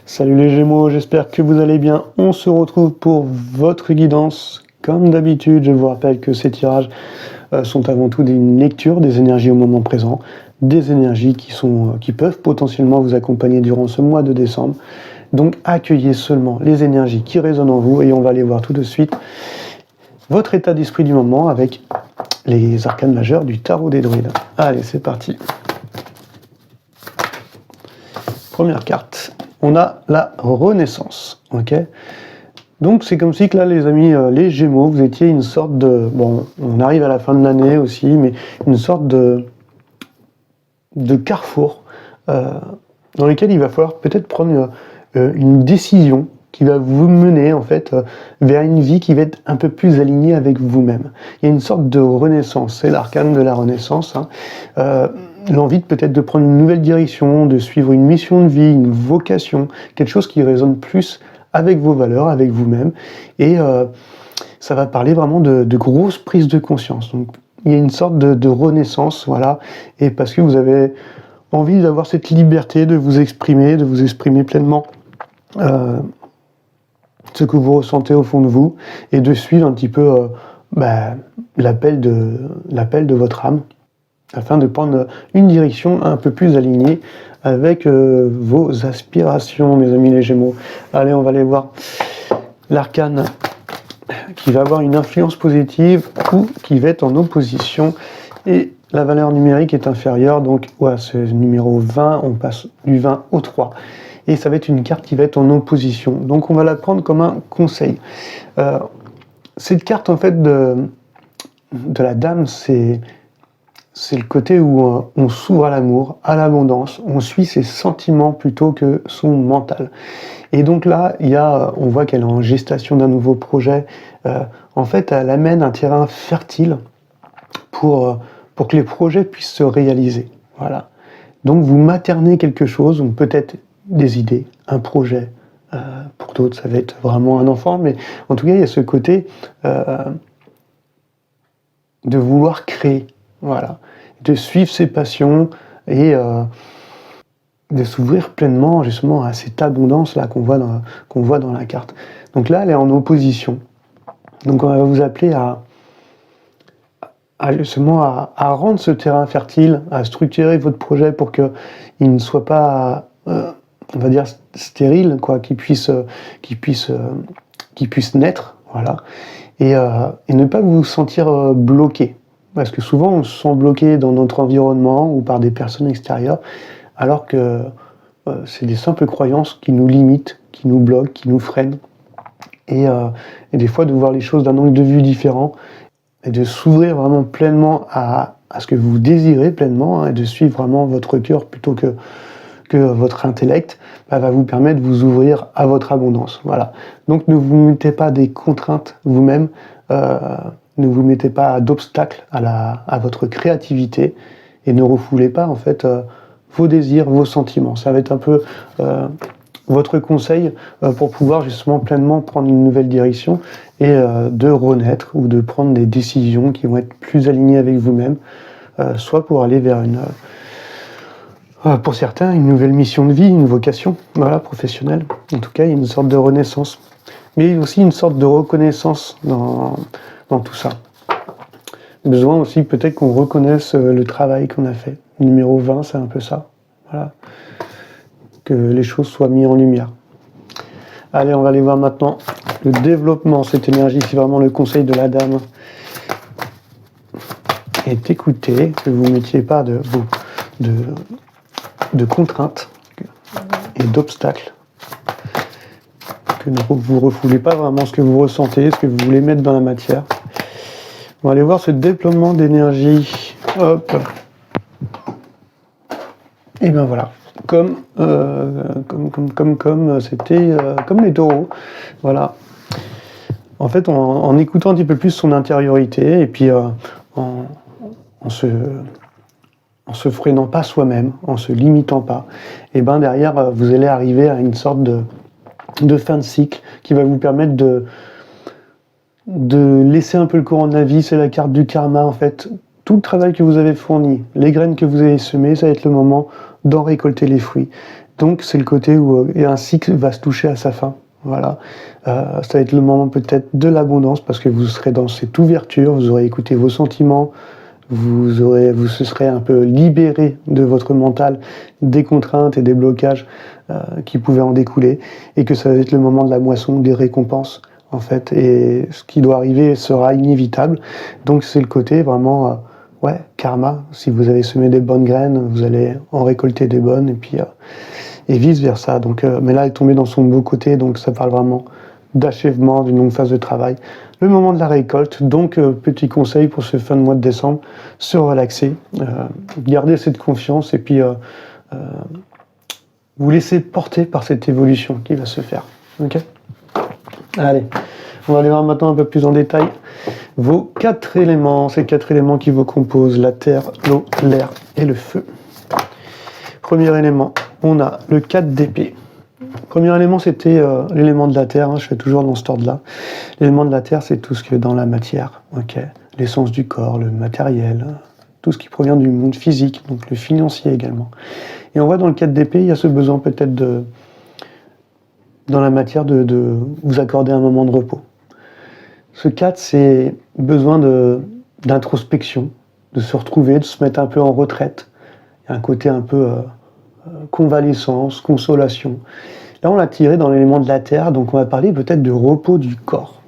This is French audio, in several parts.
Salut les Gémeaux, j'espère que vous allez bien. On se retrouve pour votre guidance. Comme d'habitude, je vous rappelle que ces tirages sont avant tout une lecture des énergies au moment présent, des énergies qui peuvent potentiellement vous accompagner durant ce mois de décembre. Donc accueillez seulement les énergies qui résonnent en vous et on va aller voir tout de suite votre état d'esprit du moment avec les arcanes majeurs du tarot des druides. Allez, c'est parti. Première carte. On a la Renaissance, ok. Donc c'est comme si que là, les amis, les Gémeaux, vous étiez une sorte de... Bon, on arrive à la fin de l'année aussi, mais une sorte de carrefour dans lequel il va falloir peut-être prendre une décision qui va vous mener en fait vers une vie qui va être un peu plus alignée avec vous-même. Il y a une sorte de renaissance, c'est l'arcane de la Renaissance, hein. L'envie peut-être de prendre une nouvelle direction, de suivre une mission de vie, une vocation, quelque chose qui résonne plus avec vos valeurs, avec vous-même. Et ça va parler vraiment de grosses prises de conscience. Donc, il y a une sorte de renaissance, voilà. Et parce que vous avez envie d'avoir cette liberté de vous exprimer pleinement ce que vous ressentez au fond de vous et de suivre un petit peu l'appel de votre âme, afin de prendre une direction un peu plus alignée avec vos aspirations, mes amis les Gémeaux. Allez, on va aller voir l'arcane qui va avoir une influence positive ou qui va être en opposition. Et la valeur numérique est inférieure, donc ce numéro 20, on passe du 20 au 3. Et ça va être une carte qui va être en opposition. Donc on va la prendre comme un conseil. Cette carte, en fait, de la dame, c'est le côté où on s'ouvre à l'amour, à l'abondance, on suit ses sentiments plutôt que son mental. Et donc là, on voit qu'elle est en gestation d'un nouveau projet. En fait, elle amène un terrain fertile pour que les projets puissent se réaliser. Voilà. Donc vous maternez quelque chose, ou peut-être des idées, un projet. Pour d'autres, ça va être vraiment un enfant, mais en tout cas, il y a ce côté de vouloir créer. Voilà, de suivre ses passions et de s'ouvrir pleinement justement à cette abondance là qu'on voit dans la carte. Donc là, elle est en opposition. Donc on va vous appeler justement à rendre ce terrain fertile, à structurer votre projet pour qu'il ne soit pas, on va dire, stérile, quoi, qu'il puisse naître, voilà, et ne pas vous sentir bloqué. Parce que souvent, on se sent bloqué dans notre environnement ou par des personnes extérieures, alors que c'est des simples croyances qui nous limitent, qui nous bloquent, qui nous freinent. Et des fois, de voir les choses d'un angle de vue différent et de s'ouvrir vraiment pleinement à ce que vous désirez pleinement, hein, et de suivre vraiment votre cœur plutôt que votre intellect, va vous permettre de vous ouvrir à votre abondance. Voilà. Donc, ne vous mettez pas des contraintes vous-même. Ne vous mettez pas d'obstacles à votre créativité et ne refoulez pas en fait vos désirs, vos sentiments. Ça va être un peu votre conseil pour pouvoir justement pleinement prendre une nouvelle direction et de renaître ou de prendre des décisions qui vont être plus alignées avec vous-même, soit pour aller vers pour certains, une nouvelle mission de vie, une vocation, voilà, professionnelle. En tout cas, il y a une sorte de renaissance, mais aussi une sorte de reconnaissance dans tout ça. Besoin aussi peut-être qu'on reconnaisse le travail qu'on a fait. Numéro 20, c'est un peu ça. Voilà. Que les choses soient mises en lumière. Allez, on va aller voir maintenant le développement. Cette énergie, c'est vraiment le conseil de la dame. Et d'écouter, que vous ne mettiez pas de contraintes et d'obstacles. Que vous ne refoulez pas vraiment ce que vous ressentez, ce que vous voulez mettre dans la matière. On va aller voir ce déploiement d'énergie. Hop. Et ben voilà. Comme c'était comme les taureaux. Voilà. En fait, en écoutant un petit peu plus son intériorité et puis en se freinant pas soi-même, en se limitant pas, et ben derrière, vous allez arriver à une sorte de fin de cycle qui va vous permettre de laisser un peu le courant de la vie. C'est la carte du karma en fait. Tout le travail que vous avez fourni, les graines que vous avez semées, ça va être le moment d'en récolter les fruits. Donc c'est le côté où un cycle va se toucher à sa fin. Voilà, ça va être le moment peut-être de l'abondance parce que vous serez dans cette ouverture, vous aurez écouté vos sentiments, vous se serez un peu libéré de votre mental, des contraintes et des blocages qui pouvaient en découler, et que ça va être le moment de la moisson, des récompenses en fait, et ce qui doit arriver sera inévitable. Donc c'est le côté vraiment karma. Si vous avez semé des bonnes graines, vous allez en récolter des bonnes, et puis et vice versa. Donc, mais là, elle est tombée dans son beau côté, donc ça parle vraiment d'achèvement d'une longue phase de travail. Le moment de la récolte, donc petit conseil pour ce fin de mois de décembre, se relaxer, garder cette confiance et puis vous laisser porter par cette évolution qui va se faire. Ok ? Allez, on va aller voir maintenant un peu plus en détail vos 4 éléments, ces 4 éléments qui vous composent, la terre, l'eau, l'air et le feu. Premier élément, on a le 4 d'épée. Premier élément, c'était l'élément de la terre, je fais toujours dans cet ordre-là. L'élément de la terre, c'est tout ce qui est dans la matière, l'essence du corps, le matériel, tout ce qui provient du monde physique, donc le financier également. Et on voit dans le 4 d'épée, il y a ce besoin peut-être dans la matière de vous accorder un moment de repos. Ce 4, c'est besoin d'introspection, de se retrouver, de se mettre un peu en retraite. Il y a un côté un peu convalescence, consolation. Là, on l'a tiré dans l'élément de la terre, donc on va parler peut-être de repos du corps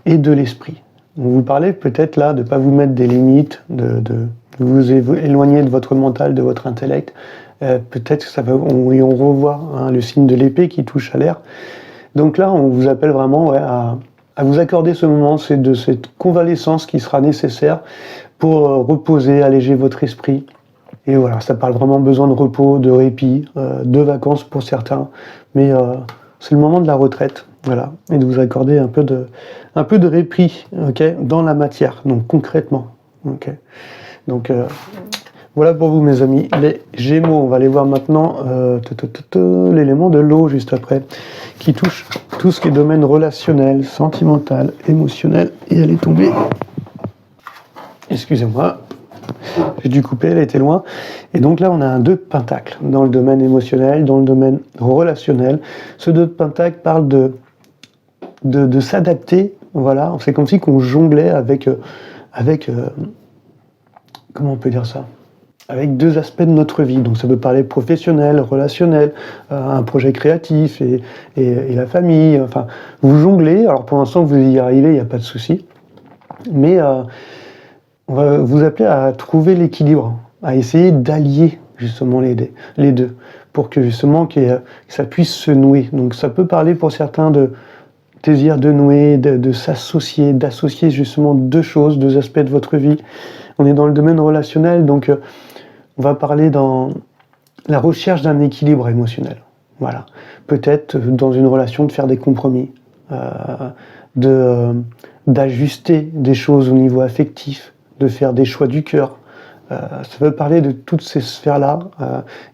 et de l'esprit. On vous parlait peut-être là de ne pas vous mettre des limites, de vous éloigner de votre mental, de votre intellect. Peut-être que ça va, on revoit le signe de l'épée qui touche à l'air. Donc là, on vous appelle vraiment à vous accorder ce moment, c'est de cette convalescence qui sera nécessaire pour reposer, alléger votre esprit. Et voilà, ça parle vraiment besoin de repos, de répit, de vacances pour certains, mais c'est le moment de la retraite, voilà, et de vous accorder un peu de répit, dans la matière, donc concrètement, Donc voilà pour vous mes amis, les Gémeaux. On va aller voir maintenant l'élément de l'eau juste après, qui touche tout ce qui est domaine relationnel, sentimental, émotionnel, et elle est tombée. Excusez-moi. J'ai dû couper, elle était loin. Et donc là, on a un 2 de pentacle dans le domaine émotionnel, dans le domaine relationnel. Ce 2 de pentacle parle de s'adapter. Voilà, c'est comme si on jonglait avec comment on peut dire ça ? Avec 2 aspects de notre vie. Donc ça peut parler professionnel, relationnel, un projet créatif et la famille. Enfin, vous jonglez. Alors pour l'instant, vous y arrivez, il n'y a pas de souci. Mais on va vous appeler à trouver l'équilibre, à essayer d'allier justement les deux, pour que justement que ça puisse se nouer. Donc ça peut parler pour certains de désir de nouer, de s'associer, d'associer justement 2 choses, 2 aspects de votre vie. On est dans le domaine relationnel, donc on va parler dans la recherche d'un équilibre émotionnel. Voilà. Peut-être dans une relation de faire des compromis, d'ajuster des choses au niveau affectif, de faire des choix du cœur. Ça veut parler de toutes ces sphères-là.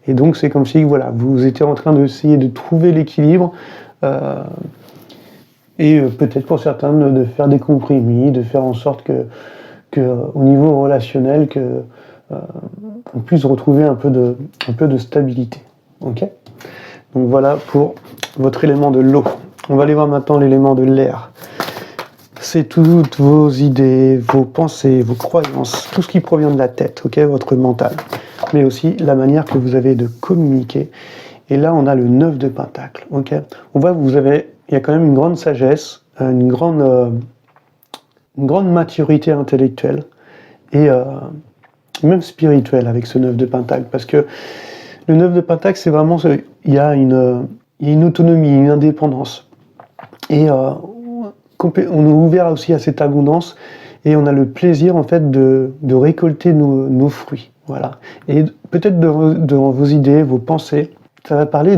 Et donc, c'est comme si vous étiez en train d'essayer de trouver l'équilibre. Et peut-être pour certains de faire des compromis, de faire en sorte que au niveau relationnel, on puisse retrouver un peu de stabilité. Ok ? Donc voilà pour votre élément de l'eau. On va aller voir maintenant l'élément de l'air. C'est toutes vos idées, vos pensées, vos croyances, tout ce qui provient de la tête, votre mental, mais aussi la manière que vous avez de communiquer. Et là, on a le 9 de pentacle. On voit que il y a quand même une grande sagesse, une grande maturité intellectuelle et même spirituelle avec ce 9 de pentacle, parce que le 9 de pentacle, c'est vraiment, il y a une autonomie, une indépendance. Et on est ouvert aussi à cette abondance et on a le plaisir en fait de récolter nos fruits. Voilà. Et peut-être dans vos idées, vos pensées, ça va parler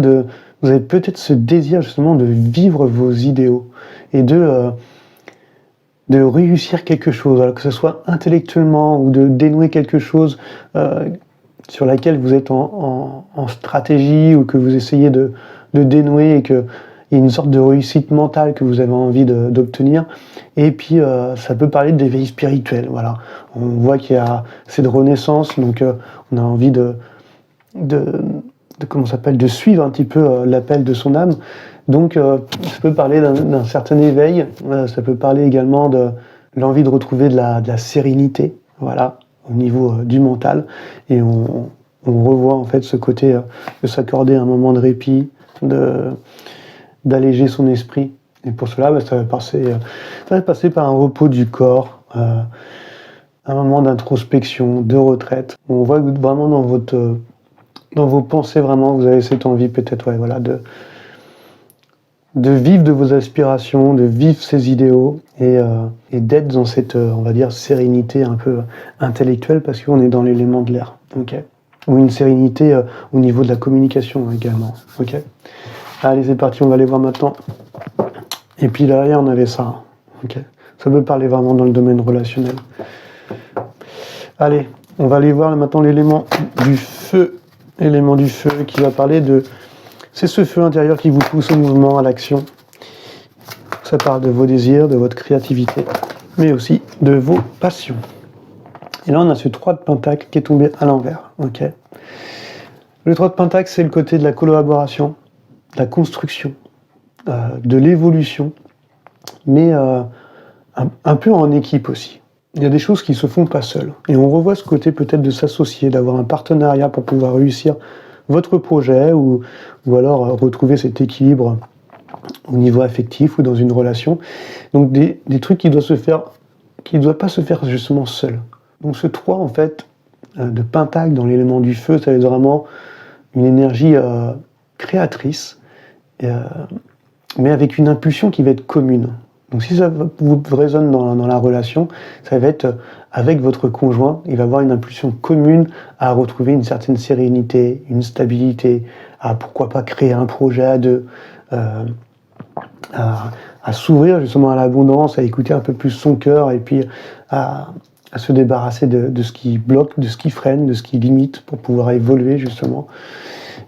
vous avez peut-être ce désir justement de vivre vos idéaux et de réussir quelque chose, alors que ce soit intellectuellement ou de dénouer quelque chose sur laquelle vous êtes en stratégie ou que vous essayez de dénouer et que il y a une sorte de réussite mentale que vous avez envie d'obtenir. Et puis, ça peut parler d'éveil spirituel. Voilà. On voit qu'il y a cette renaissance, donc on a envie de comment ça s'appelle, de suivre un petit peu l'appel de son âme. Donc, ça peut parler d'un certain éveil, ça peut parler également de l'envie de retrouver de la sérénité, voilà, au niveau du mental. Et on revoit en fait ce côté de s'accorder un moment de répit, d'alléger son esprit. Et pour cela, ça va passer par un repos du corps, un moment d'introspection, de retraite. On voit que vraiment dans vos pensées, vraiment, vous avez cette envie peut-être, voilà, de vivre de vos aspirations, de vivre ses idéaux et d'être dans cette, on va dire, sérénité un peu intellectuelle parce qu'on est dans l'élément de l'air, ok. Ou une sérénité au niveau de la communication également, ok. Allez, c'est parti, on va aller voir maintenant. Et puis derrière, on avait ça, ok. Ça peut parler vraiment dans le domaine relationnel. Allez, on va aller voir maintenant l'élément du feu qui va parler de... C'est ce feu intérieur qui vous pousse au mouvement, à l'action. Ça parle de vos désirs, de votre créativité, mais aussi de vos passions. Et là, on a ce 3 de Pentacle qui est tombé à l'envers. Ok. Le 3 de Pentacle, c'est le côté de la collaboration, de la construction, de l'évolution, mais un peu en équipe aussi. Il y a des choses qui se font pas seules. Et on revoit ce côté peut-être de s'associer, d'avoir un partenariat pour pouvoir réussir votre projet ou alors retrouver cet équilibre au niveau affectif ou dans une relation. Donc des trucs qui ne doivent pas se faire justement seuls. Donc ce 3 en fait de Pentacle dans l'élément du feu, ça va être vraiment une énergie créatrice, mais avec une impulsion qui va être commune. Donc si ça vous résonne dans la relation, ça va être avec votre conjoint, il va avoir une impulsion commune à retrouver une certaine sérénité, une stabilité, à pourquoi pas créer un projet à deux, à s'ouvrir justement à l'abondance, à écouter un peu plus son cœur et puis à se débarrasser de ce qui bloque, de ce qui freine, de ce qui limite pour pouvoir évoluer justement.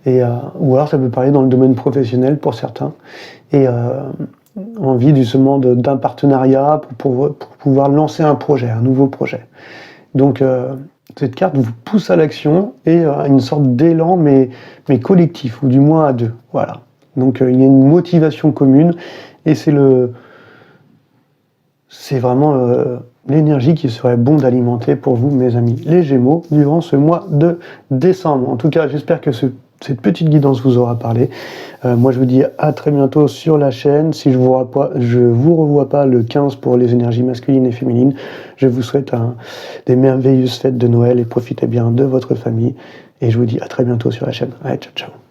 Ou alors ça peut parler dans le domaine professionnel pour certains. Et envie justement d'un partenariat pour pouvoir lancer un projet, un nouveau projet. Donc cette carte vous pousse à l'action et à une sorte d'élan mais collectif, ou du moins à deux. Voilà. Donc il y a une motivation commune et c'est vraiment l'énergie qui serait bon d'alimenter pour vous, mes amis les Gémeaux, durant ce mois de décembre. En tout cas, j'espère que cette petite guidance vous aura parlé. Moi, je vous dis à très bientôt sur la chaîne. Si je vous revois pas le 15 pour les énergies masculines et féminines, je vous souhaite des merveilleuses fêtes de Noël et profitez bien de votre famille. Et je vous dis à très bientôt sur la chaîne. Allez, ciao, ciao.